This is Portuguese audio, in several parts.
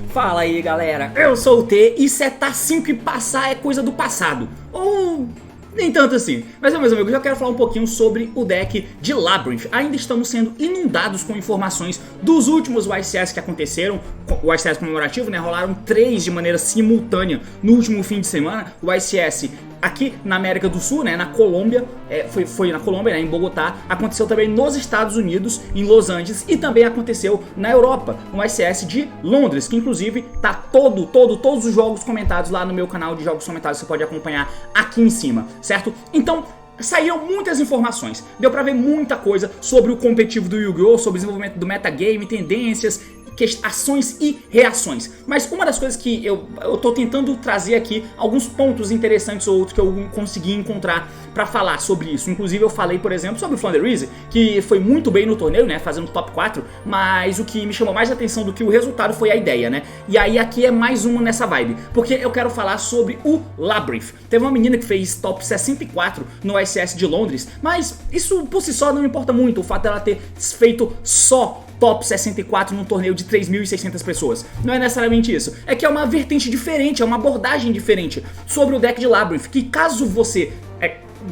Fala aí galera, eu sou o T e setar 5 e passar é coisa do passado, ou nem tanto assim. Mas meus amigos, eu quero falar um pouquinho sobre o deck de Labyrinth. Ainda estamos sendo inundados com informações dos últimos YCS que aconteceram, o YCS comemorativo, né, rolaram 3 de maneira simultânea no último fim de semana. O YCS aqui na América do Sul, né, na Colômbia, foi na Colômbia, né, em Bogotá. Aconteceu também nos Estados Unidos, em Los Angeles, e também aconteceu na Europa, no YCS de Londres, que inclusive tá todos os jogos comentados lá no meu canal de jogos comentados, você pode acompanhar aqui em cima, certo? Então, saíram muitas informações, deu pra ver muita coisa sobre o competitivo do Yu-Gi-Oh!, sobre o desenvolvimento do metagame, tendências, ações e reações. Mas uma das coisas que eu tô tentando trazer aqui, alguns pontos interessantes ou outros que eu consegui encontrar pra falar sobre isso. Inclusive eu falei, por exemplo, sobre o Flanderize, que foi muito bem no torneio, né, fazendo top 4, mas o que me chamou mais atenção do que o resultado foi a ideia, né. E aí aqui é mais uma nessa vibe, porque eu quero falar sobre o Labyrinth. Teve uma menina que fez top 64 no YCS de Londres, mas isso por si só não importa muito, o fato dela ter feito só top 64 num torneio de 3.600 pessoas. Não é necessariamente isso. É que é uma vertente diferente, é uma abordagem diferente sobre o deck de Labyrinth, que caso você...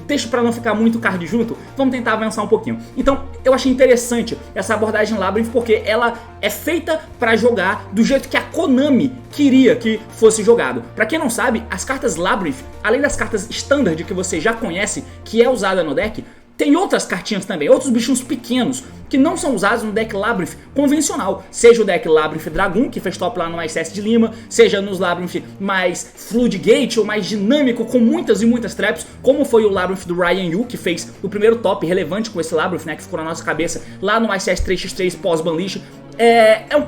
deixa pra não ficar muito card junto, vamos tentar avançar um pouquinho. Então, eu achei interessante essa abordagem Labyrinth porque ela é feita pra jogar do jeito que a Konami queria que fosse jogado. Pra quem não sabe, as cartas Labyrinth, além das cartas Standard que você já conhece, que é usada no deck, tem outras cartinhas também, outros bichinhos pequenos que não são usados no deck Labyrinth convencional. Seja o deck Labyrinth Dragon, que fez top lá no YCS de Lima, seja nos Labyrinth mais Floodgate ou mais dinâmico, com muitas e muitas traps, como foi o Labyrinth do Ryan Yu, que fez o primeiro top relevante com esse Labyrinth, né, que ficou na nossa cabeça lá no YCS 3x3 pós-Banlish.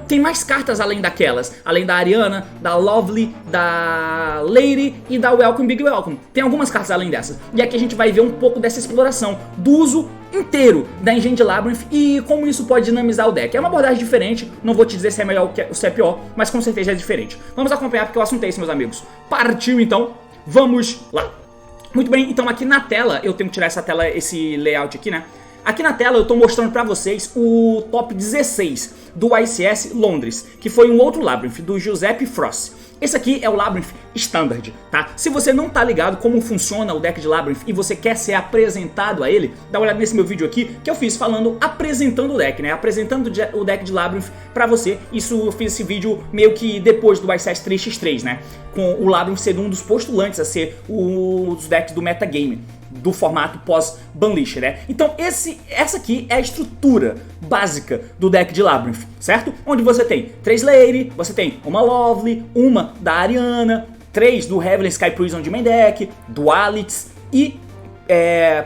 Tem mais cartas além daquelas, além da Ariana, da Lovely, da Lady e da Welcome Big Welcome. Tem algumas cartas além dessas. E aqui a gente vai ver um pouco dessa exploração do uso inteiro da engine de Labyrinth e como isso pode dinamizar o deck. É uma abordagem diferente, não vou te dizer se é melhor ou se é pior, mas com certeza é diferente. Vamos acompanhar porque o assunto é esse, meus amigos. Partiu então, vamos lá. Muito bem, então aqui na tela, eu tenho que tirar essa tela, esse layout aqui, né? Aqui na tela eu tô mostrando pra vocês o top 16 do YCS Londres, que foi um outro Labyrinth, do Giuseppe Frost. Esse aqui é o Labyrinth Standard, tá? Se você não tá ligado como funciona o deck de Labyrinth e você quer ser apresentado a ele, dá uma olhada nesse meu vídeo aqui que eu fiz falando, apresentando o deck, né? Apresentando o deck de Labyrinth pra você. Isso, eu fiz esse vídeo meio que depois do YCS 3x3, né? Com o Labyrinth sendo um dos postulantes a ser os decks do metagame, do formato pós-Banlish, né? Então essa aqui é a estrutura básica do deck de Labyrinth, certo? Onde você tem 3 Lady, você tem uma Lovely, uma da Ariana, 3 do Heavenly Sky Prison de main deck, Dualities e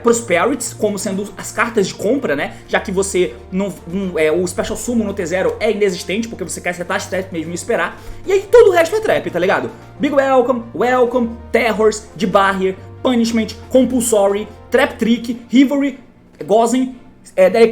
Prosperities como sendo as cartas de compra, né? Já que você o Special Summon no T0 é inexistente, porque você quer setar as traps mesmo e esperar. E aí todo o resto é trap, tá ligado? Big Welcome, Welcome, Terrors, de Barrier, Punishment, Compulsory, Trap Trick, Rivalry, Gozen,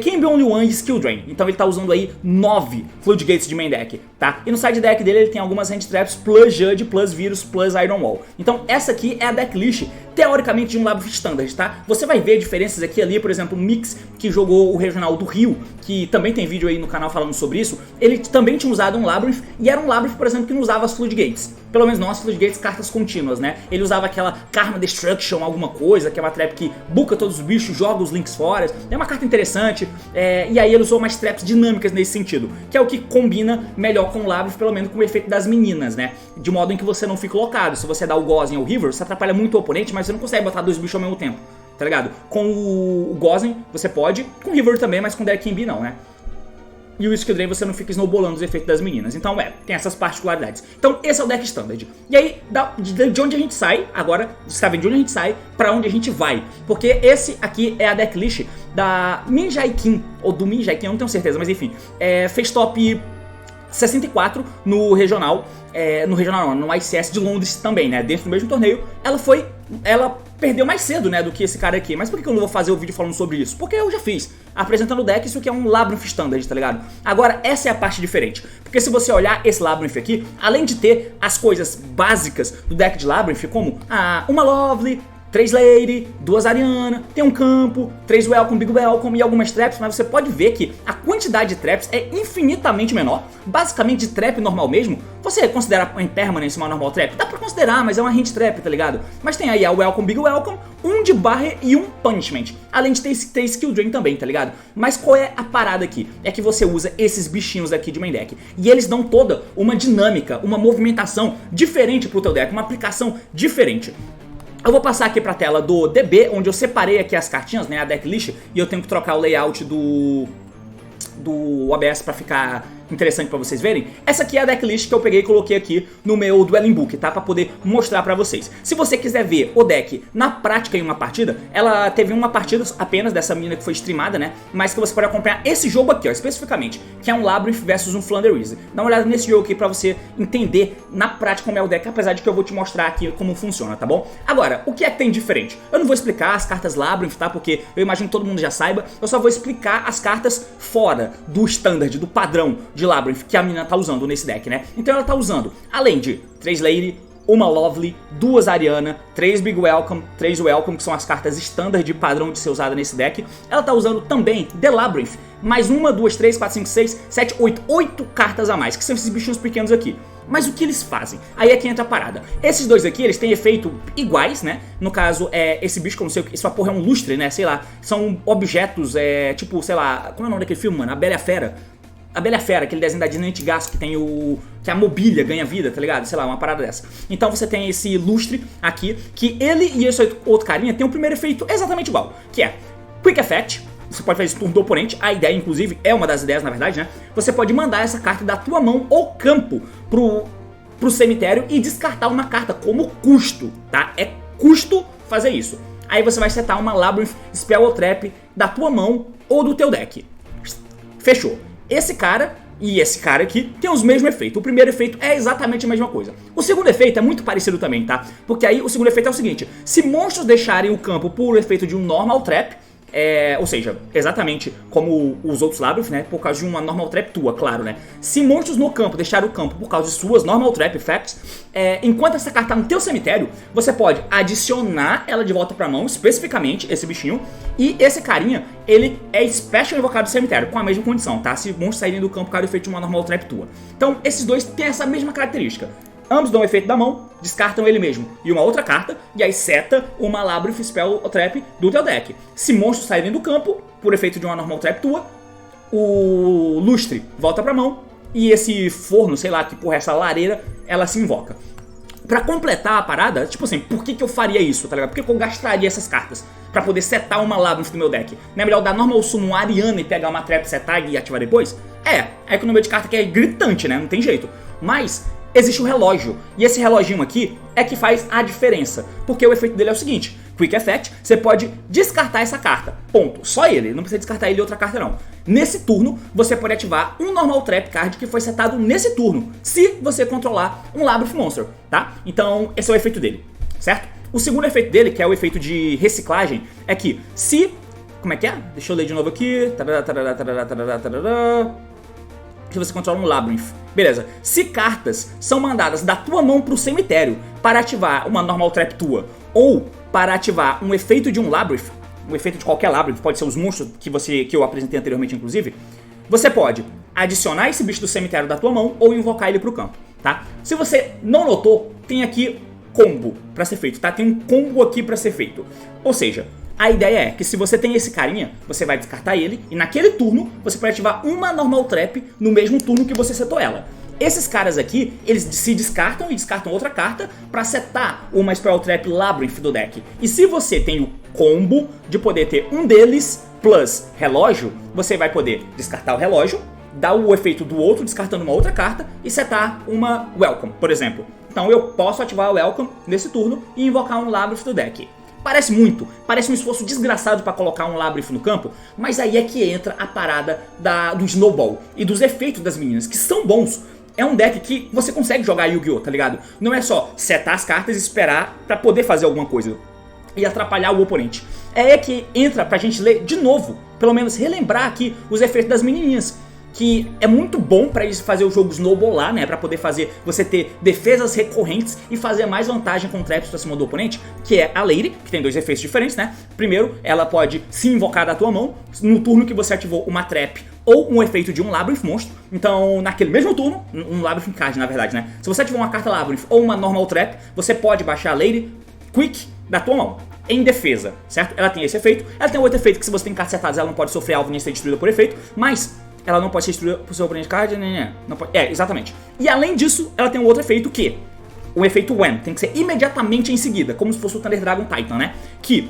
Can Be Only One e Skill Drain. Então ele tá usando aí 9 Floodgates de main deck, tá? E no side deck dele ele tem algumas hand traps plus Judge, plus Virus, plus Iron Wall. Então essa aqui é a decklist, teoricamente, de um Labyrinth Standard, tá? Você vai ver diferenças aqui e ali, por exemplo, o Mix, que jogou o regional do Rio, que também tem vídeo aí no canal falando sobre isso, ele também tinha usado um Labyrinth, e era um Labyrinth, por exemplo, que não usava as Floodgates. Pelo menos não as Floodgates cartas contínuas, né? Ele usava aquela Karma Destruction, alguma coisa, que é uma trap que buca todos os bichos, joga os links fora. É uma carta interessante, e aí ele usou mais traps dinâmicas nesse sentido, que é o que combina melhor com o Labyrinth, pelo menos com o efeito das meninas, né? De modo em que você não fica locado. Se você dá o Gozen ou o River, você atrapalha muito o oponente, mas você não consegue botar 2 bichos ao mesmo tempo, tá ligado? Com o Gozen você pode, com o River também, mas com o Derek Kimby não, né? E o Skill Drain você não fica snowballando os efeitos das meninas. Então tem essas particularidades. Então esse é o deck Standard. E aí, de onde a gente sai, agora, você tá vendo de onde a gente sai, pra onde a gente vai. Porque esse aqui é a decklist da Minjaikin, ou do Minjaikin, eu não tenho certeza, mas enfim. Fez top 64 no regional, no YCS de Londres também, né? Dentro do mesmo torneio, ela perdeu mais cedo, né, do que esse cara aqui. Mas por que eu não vou fazer o vídeo falando sobre isso? Porque eu já fiz, apresentando o deck, isso aqui é um Labyrinth Standard, tá ligado? Agora, essa é a parte diferente. Porque se você olhar esse Labyrinth aqui, além de ter as coisas básicas do deck de Labyrinth, como uma Lovely, 3 Lady, 2 Ariana, tem um campo, 3 Welcome, Big Welcome e algumas traps, mas você pode ver que a quantidade de traps é infinitamente menor. Basicamente de trap normal mesmo, você considera a Impermanence uma normal trap? Dá pra considerar, mas é uma hint trap, tá ligado? Mas tem aí a Welcome, Big Welcome, um de barre e um punishment. Além de ter skill drain também, tá ligado? Mas qual é a parada aqui? É que você usa esses bichinhos aqui de main deck. E eles dão toda uma dinâmica, uma movimentação diferente pro teu deck, uma aplicação diferente. Eu vou passar aqui pra tela do DB, onde eu separei aqui as cartinhas, né, a decklist, e eu tenho que trocar o layout do OBS pra ficar interessante pra vocês verem. Essa aqui é a decklist que eu peguei e coloquei aqui no meu Dueling Book, tá? Pra poder mostrar pra vocês. Se você quiser ver o deck na prática em uma partida, ela teve uma partida apenas dessa menina que foi streamada, né? Mas que você pode acompanhar esse jogo aqui, ó, especificamente, que é um Labyrinth versus um Flanders. Dá uma olhada nesse jogo aqui pra você entender na prática como é o deck, apesar de que eu vou te mostrar aqui como funciona, tá bom? Agora, o que é que tem diferente? Eu não vou explicar as cartas Labyrinth, tá? Porque eu imagino que todo mundo já saiba. Eu só vou explicar as cartas fora do standard, do padrão de Labyrinth que a menina tá usando nesse deck, né? Então ela tá usando, além de 3 Lady, uma Lovely, 2 Ariana, 3 Big Welcome, 3 Welcome, que são as cartas standard de padrão de ser usada nesse deck. Ela tá usando também The Labyrinth, mais 1, 2, 3, 4, 5, 6, 7, 8 cartas a mais, que são esses bichinhos pequenos aqui. Mas o que eles fazem? Aí é que entra a parada. Esses dois aqui, eles têm efeito iguais, né? No caso, esse bicho, que eu não sei o que, essa porra é um lustre, né? Sei lá, são objetos, tipo, sei lá, como é o nome daquele filme, mano? A Bela e a Fera. A Bela e a Fera, aquele desenho da Disney antigaço que tem que a mobília ganha vida, tá ligado? Sei lá, uma parada dessa. Então você tem esse lustre aqui, que ele e esse outro carinha tem o primeiro efeito exatamente igual, que é Quick Effect. Você pode fazer isso turno do oponente, a ideia inclusive, é uma das ideias na verdade, né? Você pode mandar essa carta da tua mão ou campo pro cemitério e descartar uma carta como custo, tá? É custo fazer isso. Aí você vai setar uma Labyrinth Spell ou Trap da tua mão ou do teu deck. Fechou. Esse cara e esse cara aqui tem os mesmos efeitos. O primeiro efeito é exatamente a mesma coisa. O segundo efeito é muito parecido também, tá? Porque aí o segundo efeito é o seguinte: se monstros deixarem o campo por efeito de um Normal Trap, ou seja, exatamente como os outros Labyrinth, né? Por causa de uma Normal Trap tua, claro, né? Se monstros no campo deixarem o campo por causa de suas Normal Trap Effects, enquanto essa carta tá no teu cemitério, você pode adicionar ela de volta pra mão, especificamente esse bichinho. E esse carinha, ele é Special invocado do cemitério, com a mesma condição, tá? Se monstros saírem do campo por causa do efeito de uma Normal Trap tua. Então, esses dois têm essa mesma característica. Ambos dão o efeito da mão, descartam ele mesmo e uma outra carta, e aí seta uma Labyrinth Spell ou Trap do teu deck. Se monstros saírem do campo, por efeito de uma Normal Trap tua, o lustre volta pra mão, e esse forno, sei lá, que porra, essa lareira, ela se invoca. Pra completar a parada, tipo assim, por que eu faria isso, tá ligado? Por que eu gastaria essas cartas pra poder setar uma Labyrinth no meu deck? Não é melhor dar normal summon Ariana e pegar uma Trap, setar e ativar depois? É que o número de carta aqui é gritante, né? Não tem jeito. Mas existe o relógio, e esse reloginho aqui é que faz a diferença, porque o efeito dele é o seguinte: Quick Effect, você pode descartar essa carta, ponto, só ele, não precisa descartar ele e outra carta não. Nesse turno, você pode ativar um Normal Trap Card que foi setado nesse turno, se você controlar um Labyrinth Monster, tá? Então, esse é o efeito dele, certo? O segundo efeito dele, que é o efeito de reciclagem, é que se... Como é que é? Deixa eu ler de novo aqui. Que você controla um Labyrinth. Beleza. Se cartas são mandadas da tua mão pro cemitério para ativar uma Normal Trap tua, ou para ativar um efeito de um Labyrinth, um efeito de qualquer Labyrinth, pode ser os monstros que eu apresentei anteriormente inclusive, você pode adicionar esse bicho do cemitério da tua mão ou invocar ele pro campo, tá? Se você não notou, tem aqui combo pra ser feito, tá? Tem um combo aqui pra ser feito. Ou seja, a ideia é que se você tem esse carinha, você vai descartar ele e naquele turno você pode ativar uma Normal Trap no mesmo turno que você setou ela. Esses caras aqui, eles se descartam e descartam outra carta pra setar uma Spell Trap Labyrinth do deck. E se você tem o combo de poder ter um deles plus relógio, você vai poder descartar o relógio, dar o efeito do outro descartando uma outra carta e setar uma Welcome, por exemplo. Então eu posso ativar a Welcome nesse turno e invocar um Labyrinth do deck. Parece um esforço desgraçado pra colocar um Labyrinth no campo, mas aí é que entra a parada do Snowball e dos efeitos das meninas, que são bons. É um deck que você consegue jogar Yu-Gi-Oh, tá ligado? Não é só setar as cartas e esperar pra poder fazer alguma coisa. e atrapalhar o oponente. É que entra pra gente ler de novo, pelo menos relembrar aqui os efeitos das menininhas, que é muito bom pra eles fazer o jogo snowballar, né, pra poder fazer você ter defesas recorrentes e fazer mais vantagem com traps pra cima do oponente, que é a Lady, que tem dois efeitos diferentes, né. Primeiro, ela pode se invocar da tua mão no turno que você ativou uma trap ou um efeito de um Labyrinth monstro. Então, naquele mesmo turno, um Labyrinth card na verdade, né, se você ativou uma carta Labyrinth ou uma normal trap, você pode baixar a Lady Quick da tua mão em defesa, certo? Ela tem esse efeito. Ela tem outro efeito que se você tem cartas setadas ela não pode sofrer alvo nem ser destruída por efeito, mas ela não pode ser destruída por seu oponente card, não pode, exatamente. E além disso, ela tem um outro efeito que o efeito When tem que ser imediatamente em seguida, como se fosse o Thunder Dragon Titan, né? Que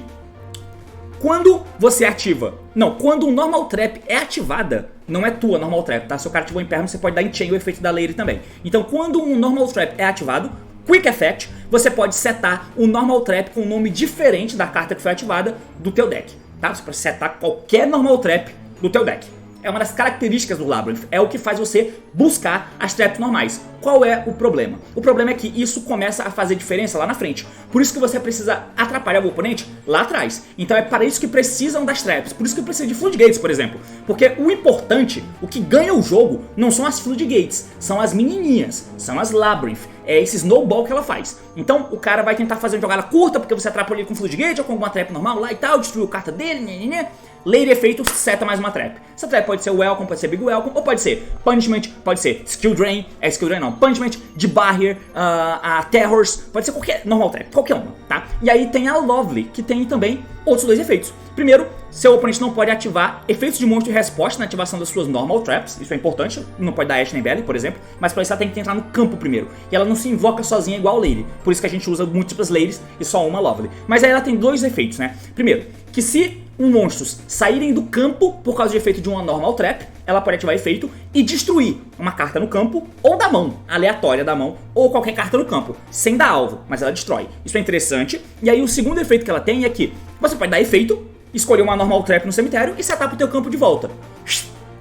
quando você ativa, quando o Normal Trap é ativada, não é tua Normal Trap, tá? Se o cara ativou Imperno, você pode dar em chain o efeito da Lady também. Então, quando um Normal Trap é ativado, Quick Effect, você pode setar o Normal Trap com um nome diferente da carta que foi ativada do teu deck, tá? Você pode setar qualquer Normal Trap do teu deck. É uma das características do Labyrinth, é o que faz você buscar as traps normais. Qual é o problema? O problema é que isso começa a fazer diferença lá na frente. Por isso que você precisa atrapalhar o oponente lá atrás. Então é para isso que precisam das traps. Por isso que precisa de Floodgates, por exemplo. Porque o importante, o que ganha o jogo, não são as Floodgates, são as menininhas, são as Labyrinth. É esse snowball que ela faz. Então o cara vai tentar fazer uma jogada curta, porque você atrapalha ele com Floodgate ou com alguma trap normal lá e tal, destruiu a carta dele, Lady efeito, seta mais uma trap. Essa trap pode ser Welcome, pode ser Big Welcome, ou pode ser Punishment, pode ser Skill Drain, Skill Drain não, Punishment, de Barrier, a Terrors, pode ser qualquer normal trap, qualquer uma, tá? E aí tem a Lovely, que tem também outros dois efeitos. Primeiro, seu oponente não pode ativar efeitos de monstro de resposta na ativação das suas normal traps, isso é importante, não pode dar Ash nem Belly, por exemplo, mas pra isso ela tem que entrar no campo primeiro, e ela não se invoca sozinha igual a Lady, por isso que a gente usa múltiplas Ladies e só uma Lovely. Mas aí ela tem dois efeitos, né? Primeiro, que se monstros saírem do campo por causa de efeito de uma normal trap, ela pode ativar efeito e destruir uma carta no campo ou da mão, aleatória da mão, ou qualquer carta no campo, sem dar alvo, mas ela destrói. Isso é interessante. E aí o segundo efeito que ela tem é que você pode dar efeito, escolher uma normal trap no cemitério e setar pro teu campo de volta.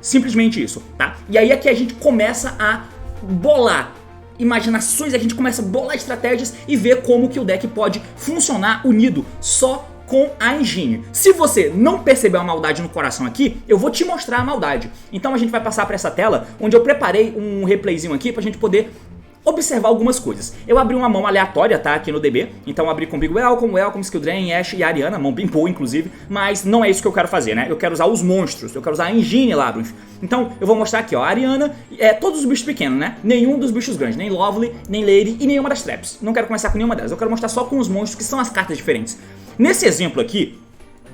Simplesmente isso, tá? E aí é que a gente começa a bolar imaginações, a gente começa a bolar estratégias e ver como que o deck pode funcionar unido só com a engine. Se você não percebeu a maldade no coração aqui, eu vou te mostrar a maldade. Então a gente vai passar para essa tela, onde eu preparei um replayzinho aqui pra gente poder observar algumas coisas. Eu abri uma mão aleatória, tá, aqui no DB, então eu abri com Big Welcome, Skill Drain, Ashe e Ariana, mão bem boa inclusive, mas não é isso que eu quero fazer, né, eu quero usar os monstros, eu quero usar a engine Labyrinth. Então eu vou mostrar aqui, ó, a Ariana, todos os bichos pequenos, né, nenhum dos bichos grandes, nem Lovely, nem Lady e nenhuma das traps. Não quero começar com nenhuma delas, eu quero mostrar só com os monstros que são as cartas diferentes. Nesse exemplo aqui,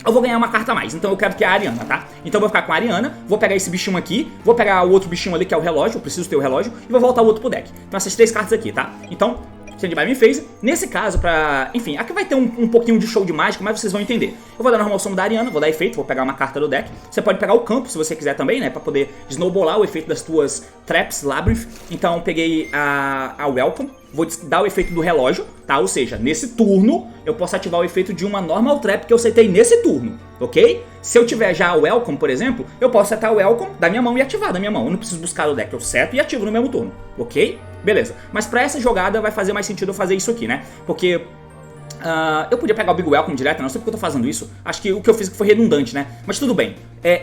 eu vou ganhar uma carta a mais, então eu quero que é a Ariana, tá? Então eu vou ficar com a Ariana, vou pegar esse bichinho aqui, vou pegar o outro bichinho ali que é o relógio, eu preciso ter o relógio, e vou voltar o outro pro deck. Então essas três cartas aqui, tá? Então, Stand By Me Phase, nesse caso pra... Enfim, aqui vai ter um pouquinho de show de mágica, mas vocês vão entender. Eu vou dar normal summon da Ariana, vou dar efeito, vou pegar uma carta do deck. Você pode pegar o campo, se você quiser também, né? Pra poder snowballar o efeito das tuas traps, Labyrinth. Então peguei a Welcome, vou dar o efeito do relógio, tá? Ou seja, nesse turno eu posso ativar o efeito de uma normal trap que eu setei nesse turno, ok? Se eu tiver já a Welcome, por exemplo, eu posso setar a Welcome da minha mão e ativar da minha mão. Eu não preciso buscar o deck, eu seto e ativo no mesmo turno, ok? Beleza. Mas pra essa jogada vai fazer mais sentido eu fazer isso aqui, né? Porque eu podia pegar o Big Welcome direto, não sei porque eu tô fazendo isso. Acho que o que eu fiz foi redundante, né? Mas tudo bem.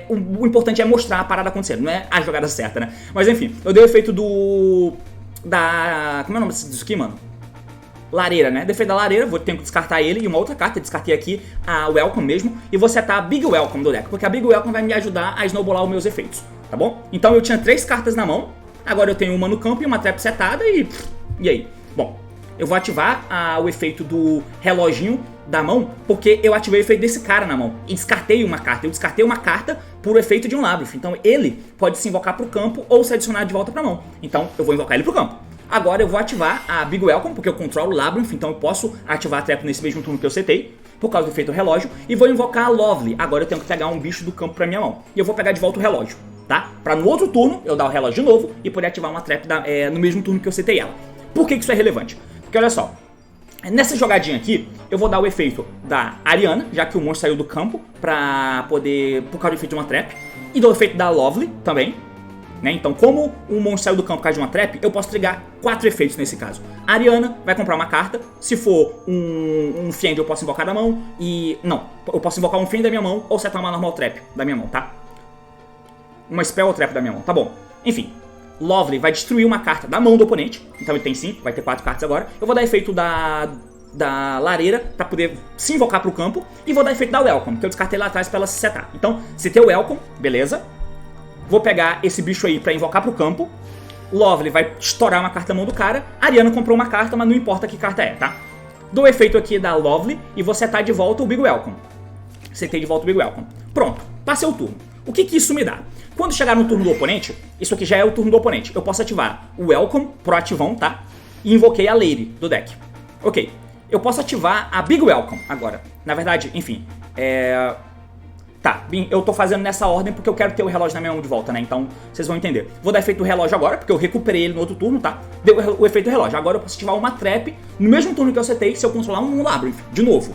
O importante é mostrar a parada acontecendo, não é a jogada certa, né? Mas enfim, eu dei o efeito como é o nome disso aqui, mano? Lareira, né? Defeito da lareira, vou ter que descartar ele e uma outra carta, descartei aqui a Welcome mesmo, e vou setar a Big Welcome do deck, porque a Big Welcome vai me ajudar a snowballar os meus efeitos, tá bom? Então eu tinha 3 cartas na mão, agora eu tenho uma no campo e uma trap setada e aí? Bom, eu vou ativar o efeito do reloginho da mão, porque eu ativei o efeito desse cara na mão e descartei uma carta. Eu descartei uma carta por efeito de um Labyrinth, então ele pode se invocar pro campo ou se adicionar de volta pra mão. Então eu vou invocar ele pro campo. Agora eu vou ativar a Big Welcome, porque eu controlo o Labyrinth, então eu posso ativar a trap nesse mesmo turno que eu setei, por causa do efeito relógio, e vou invocar a Lovely. Agora eu tenho que pegar um bicho do campo pra minha mão, e eu vou pegar de volta o relógio, tá? Pra no outro turno eu dar o relógio de novo e poder ativar uma trap no mesmo turno que eu setei ela. Por que isso é relevante? Porque olha só, nessa jogadinha aqui, eu vou dar o efeito da Ariana, já que o monstro saiu do campo, pra poder, por causa do efeito de uma trap, e dou o efeito da Lovely também. né? Então, como o monstro saiu do campo por causa de uma trap, eu posso trigar 4 efeitos nesse caso. A Ariana vai comprar uma carta. Se for um Fiend, eu posso invocar da mão. Não, eu posso invocar um Fiend da minha mão ou setar uma normal trap da minha mão, tá? Uma spell ou trap da minha mão, tá bom. Enfim, Lovely vai destruir uma carta da mão do oponente. Então ele tem 5, vai ter 4 cartas agora. Eu vou dar efeito da lareira pra poder se invocar pro campo. E vou dar efeito da Welcome, que eu descartei lá atrás pra ela se setar. Então, se tem o Welcome, beleza. Vou pegar esse bicho aí pra invocar pro campo. Lovely vai estourar uma carta na mão do cara. Ariana comprou uma carta, mas não importa que carta é, tá? Dou o efeito aqui da Lovely e vou setar de volta o Big Welcome. Setei de volta o Big Welcome. Pronto, passei o turno. O que isso me dá? Quando chegar no turno do oponente, isso aqui já é o turno do oponente, eu posso ativar o Welcome, proativão, tá? E invoquei a Lady do deck. Ok, eu posso ativar a Big Welcome agora. Na verdade, enfim, Tá, eu tô fazendo nessa ordem porque eu quero ter o relógio na minha mão de volta, né? Então, vocês vão entender. Vou dar efeito do relógio agora, porque eu recuperei ele no outro turno, tá? Deu o efeito do relógio. Agora eu posso ativar uma trap no mesmo turno que eu setei se eu controlar um Labyrinth, de novo.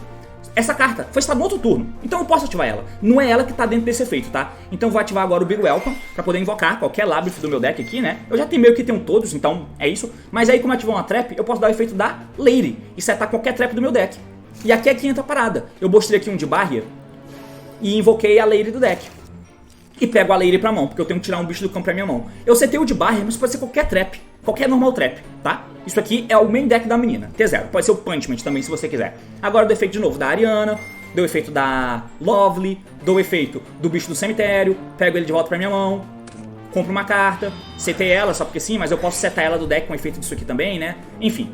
Essa carta foi citada no outro turno, então eu posso ativar ela. Não é ela que tá dentro desse efeito, tá? Então eu vou ativar agora o Big Welcome pra poder invocar qualquer Labyrinth do meu deck aqui, né? Eu já tenho meio que tenho todos, então é isso. Mas aí como ativar uma trap, eu posso dar o efeito da Lady e setar qualquer trap do meu deck. E aqui é que entra a parada. Eu mostrei aqui um de Barrier e invoquei a Lady do deck. E pego a Lady pra mão, porque eu tenho que tirar um bicho do campo pra minha mão. Eu setei o de Barrier, mas pode ser qualquer trap. Qualquer normal trap, tá? Isso aqui é o main deck da menina, T0. Pode ser o Punishment também, se você quiser. Agora eu dou efeito de novo da Ariana, dou efeito da Lovely, dou efeito do bicho do cemitério, pego ele de volta pra minha mão, compro uma carta, setei ela só porque sim, mas eu posso setar ela do deck com efeito disso aqui também, né? Enfim.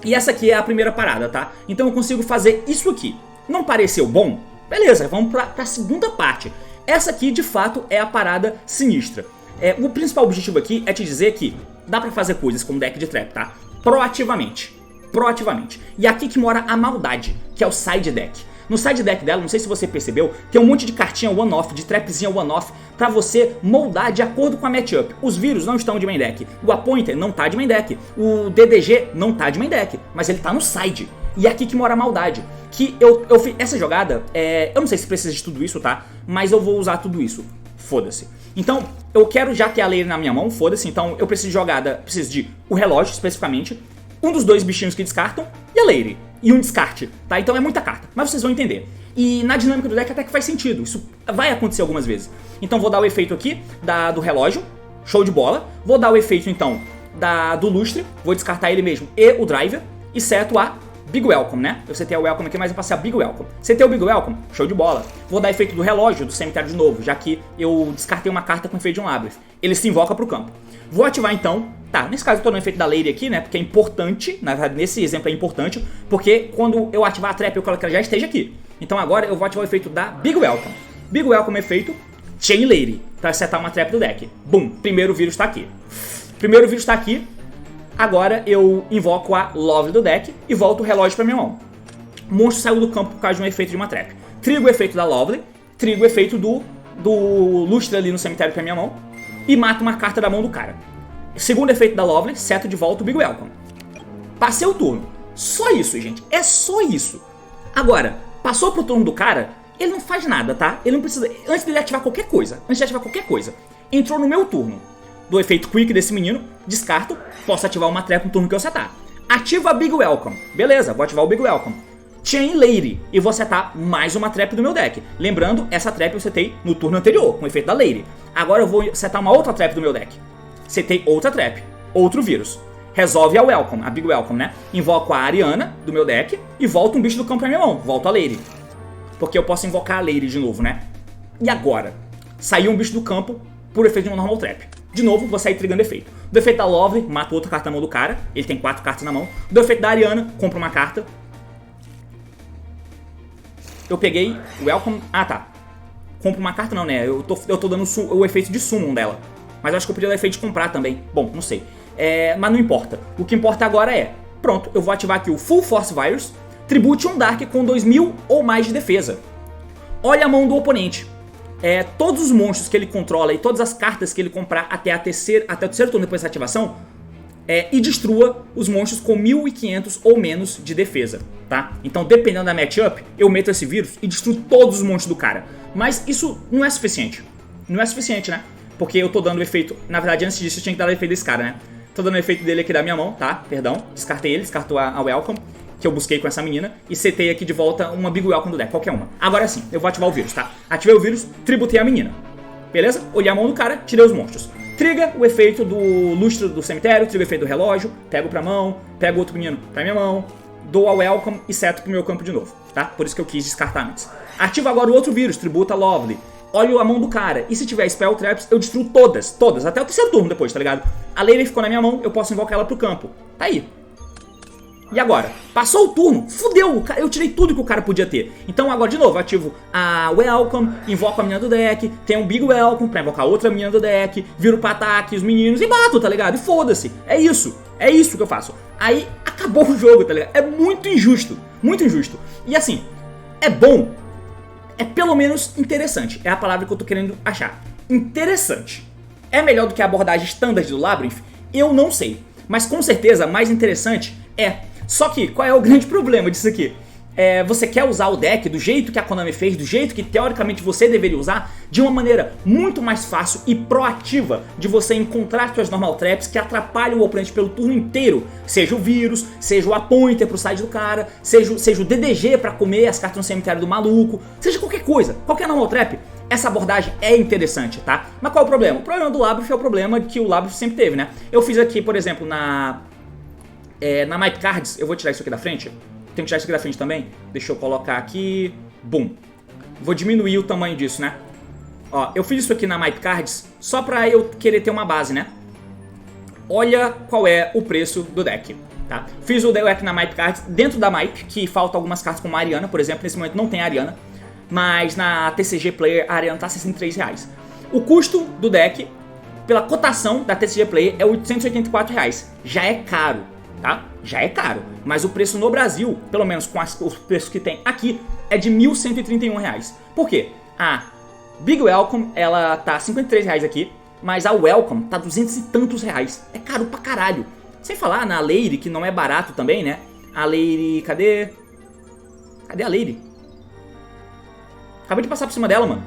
E essa aqui é a primeira parada, tá? Então eu consigo fazer isso aqui. Não pareceu bom? Beleza, vamos pra segunda parte. Essa aqui, de fato, é a parada sinistra. O principal objetivo aqui é te dizer que dá pra fazer coisas com deck de trap, tá? Proativamente. Proativamente. E aqui que mora a maldade, que é o side deck. No side deck dela, não sei se você percebeu, tem um monte de cartinha one-off, de trapzinha one-off, pra você moldar de acordo com a matchup. Os vírus não estão de main deck, o Appointer não tá de main deck, o DDG não tá de main deck, mas ele tá no side. E é aqui que mora a maldade. Que eu fiz essa jogada, eu não sei se precisa de tudo isso, tá? Mas eu vou usar tudo isso. Foda-se. Então, eu quero já ter a Lady na minha mão, foda-se. Então, eu preciso de jogada, preciso de o relógio, especificamente. Um dos dois bichinhos que descartam e a Lady. E um descarte, tá? Então é muita carta, mas vocês vão entender. E na dinâmica do deck até que faz sentido. Isso vai acontecer algumas vezes. Então vou dar o efeito aqui do relógio. Show de bola. Vou dar o efeito então do lustre. Vou descartar ele mesmo e o driver. E seto a Big Welcome, né? Eu setei a Welcome aqui, mas eu passei a Big Welcome. Setei o Big Welcome, show de bola. Vou dar efeito do relógio, do cemitério de novo, já que eu descartei uma carta com efeito de um Labyrinth. Ele se invoca pro campo. Vou ativar então, tá, nesse caso eu tô no efeito da Lady aqui, né? Porque é importante, na verdade nesse exemplo é importante, porque quando eu ativar a trap eu quero que ela já esteja aqui. Então agora eu vou ativar o efeito da Big Welcome. Big Welcome efeito Chain Lady, pra setar uma trap do deck. Bum, primeiro vírus tá aqui. Primeiro vírus tá aqui. Agora eu invoco a Lovely do deck e volto o relógio pra minha mão. O monstro saiu do campo por causa de um efeito de uma trap. Trigo o efeito da Lovely, trigo o efeito do lustre ali no cemitério pra minha mão e mato uma carta da mão do cara. Segundo efeito da Lovely, seto de volta o Big Welcome. Passei o turno. Só isso, gente. É só isso. Agora, passou pro turno do cara, ele não faz nada, tá? Ele não precisa... Antes dele ativar qualquer coisa. Entrou no meu turno. Do efeito Quick desse menino, descarto, posso ativar uma trap no turno que eu setar. Ativa a Big Welcome. Beleza, vou ativar o Big Welcome. Chain Lady. E vou setar mais uma trap do meu deck. Lembrando, essa trap eu setei no turno anterior, com o efeito da Lady. Agora eu vou setar uma outra trap do meu deck. Setei outra trap, outro vírus. Resolve a Welcome, a Big Welcome, né? Invoco a Ariana do meu deck e volto um bicho do campo pra minha mão. Volto a Lady. Porque eu posso invocar a Lady de novo, né? E agora? Saiu um bicho do campo por efeito de uma normal trap. De novo, vou sair trigando efeito. Do efeito da Lovely, mato outra carta na mão do cara. Ele tem 4 cartas na mão. Do efeito da Ariana, compro uma carta. Eu peguei o Welcome... Ah, tá. Compro uma carta não, né? Eu tô dando o efeito de summon dela. Mas eu acho que eu podia dar efeito de comprar também. Bom, não sei. Mas não importa. O que importa agora é... Pronto, eu vou ativar aqui o Full Force Virus. Tribute um Dark com 2000 ou mais de defesa. Olha a mão do oponente. Todos os monstros que ele controla e todas as cartas que ele comprar até o terceiro turno depois dessa ativação, e destrua os monstros com 1500 ou menos de defesa, tá? Então, dependendo da matchup, eu meto esse vírus e destruo todos os monstros do cara. Mas isso não é suficiente. Não é suficiente, né? porque eu tô dando o efeito... Na verdade, antes disso, eu tinha que dar o efeito desse cara, né? Tô dando o efeito dele aqui da minha mão, tá? Perdão, descartei ele, descartou a Welcome, que eu busquei com essa menina, e setei aqui de volta uma Big Welcome do deck, qualquer uma. Agora sim, eu vou ativar o vírus, tá? Ativei o vírus, tributei a menina. Beleza? Olhei a mão do cara, tirei os monstros. Triga o efeito do lustre do cemitério, triga o efeito do relógio, pego pra mão, pego outro menino pra minha mão, dou a Welcome e seto pro meu campo de novo, tá? Por isso que eu quis descartar antes. Ativo agora o outro vírus, tributa Lovely. Olho a mão do cara, e se tiver Spell Traps, eu destruo todas, até o terceiro turno depois, tá ligado? A Lady ficou na minha mão, eu posso invocar ela pro campo. Tá aí. E agora? Passou o turno, fudeu, eu tirei tudo que o cara podia ter. Então agora de novo, ativo a Welcome, invoco a menina do deck, tem um Big Welcome pra invocar outra menina do deck, viro pra ataque os meninos e bato, tá ligado? E foda-se, é isso que eu faço. Aí acabou o jogo, tá ligado? É muito injusto, muito injusto. E assim, é bom, é pelo menos interessante, é a palavra que eu tô querendo achar. Interessante. É melhor do que a abordagem standard do Labyrinth? Eu não sei, mas com certeza mais interessante é. Só que, qual é o grande problema disso aqui? Você quer usar o deck do jeito que a Konami fez, do jeito que teoricamente você deveria usar, de uma maneira muito mais fácil e proativa de você encontrar suas normal traps que atrapalham o oponente pelo turno inteiro. Seja o vírus, seja o Appointer pro side do cara, seja o DDG pra comer as cartas no cemitério do maluco, seja qualquer coisa, qualquer normal trap. Essa abordagem é interessante, tá? Mas qual é o problema? O problema do Labyrinth é o problema que o Labyrinth sempre teve, né? Eu fiz aqui, por exemplo, na Map Cards, eu vou tirar isso aqui da frente. Tenho que tirar isso aqui da frente também. Deixa eu colocar aqui. Bum. Vou diminuir o tamanho disso, né? Ó, eu fiz isso aqui na Map Cards só pra eu querer ter uma base, né? Olha qual é o preço do deck, tá? Fiz o deck na Map Cards dentro da Map, que falta algumas cartas como a Ariana, por exemplo. Nesse momento não tem a Ariana, mas na TCG Player a Ariana tá R$63. O custo do deck, pela cotação da TCG Player, é R$884. Já é caro, tá? Já é caro, mas o preço no Brasil, pelo menos com os preços que tem aqui, é de R$1.131. Por quê? A Big Welcome, ela tá R$53 aqui, mas a Welcome tá 200 e tantos reais. É caro pra caralho. Sem falar na Lady, que não é barato também, né? A Lady, cadê? Cadê a Lady? Acabei de passar por cima dela, mano.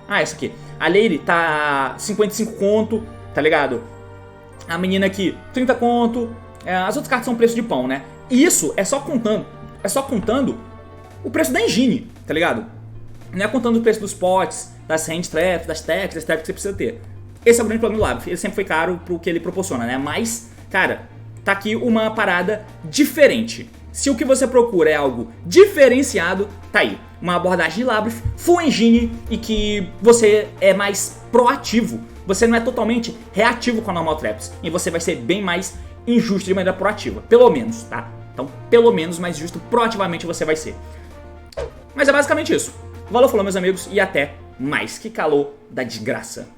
Ah, essa aqui. A Lady tá 55 conto, tá ligado? A menina aqui, 30 conto. As outras cartas são preço de pão, né? E isso é só contando o preço da engine, tá ligado? Não é contando o preço dos pots, das hand traps, das traps que você precisa ter. Esse é o grande problema do Labyrinth. Ele sempre foi caro pro que ele proporciona, né? Mas, cara, tá aqui uma parada diferente. Se o que você procura é algo diferenciado, tá aí. Uma abordagem de Labyrinth, full engine e que você é mais proativo. Você não é totalmente reativo com a normal traps. E você vai ser bem mais injusto de maneira proativa. Pelo menos, tá? Então, pelo menos mais justo proativamente você vai ser. Mas é basicamente isso. Valeu, falou, meus amigos, e até mais. Que calor da desgraça.